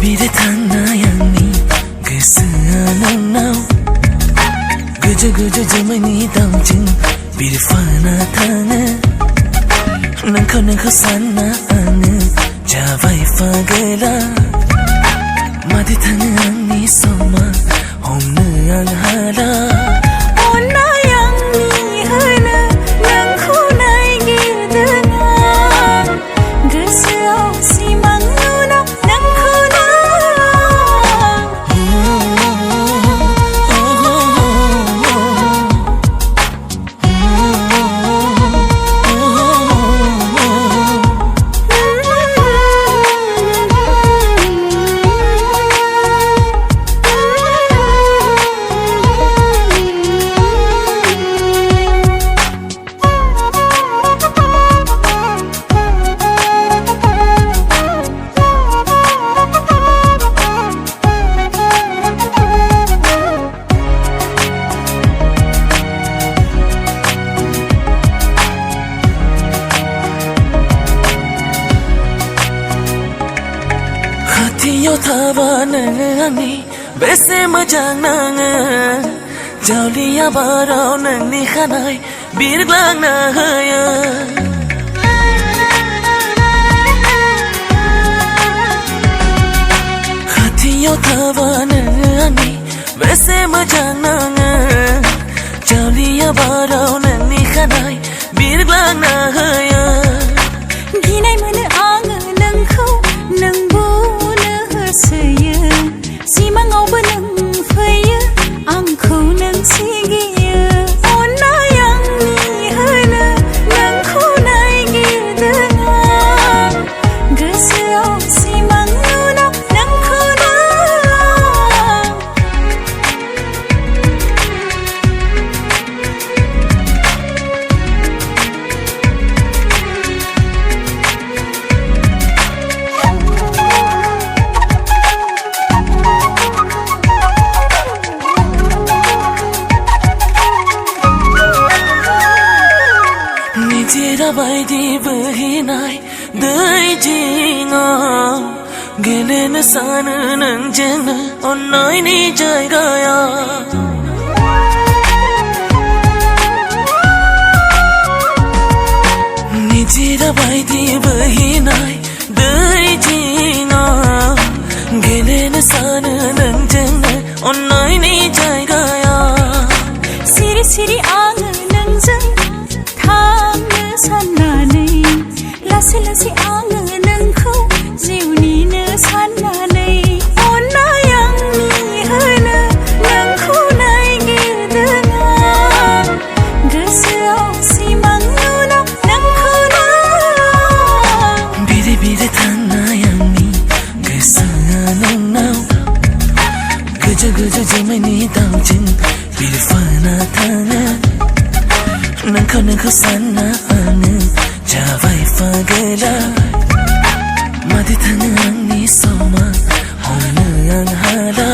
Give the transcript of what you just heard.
Biri tanayani kesananau Guju jamani daujin biri fana tana Nangko sana ane jawai fagela Madi tanani soma homne ang hala Ona yang ni hana nangko nai gidana Gesau simang nuna nangko Yo thaba nangani bese majang nanga Jauliya barau nang ni khanai birglang na haya Hati yo thaba nangani bese majang nanga Jauliya barau nang ni khanai birglang na haya Ginai mana ang nangko nangbu Simangau benang faya angku nang sigiya Ona yang ni hana nangku nai gidana Gesau simang nuna nangku na Bai di bahinai dai jinga gelen sana nang jena onnai ni jai gaya nijira bai di bahinai dai jinga gelen sana nang jena onnai ni jai gaya siri siri ang nang jai Sananai lasi lasi ang nangko jiwni na sananai Ona yang ni hana nangko nai gidana Gesau simang nuna nangko na Biri tanayang ni kesananau nau Guju jamani daujin biri fana tana Nangko sana ane jawai fagela Madi tanang ni soma homne ang hala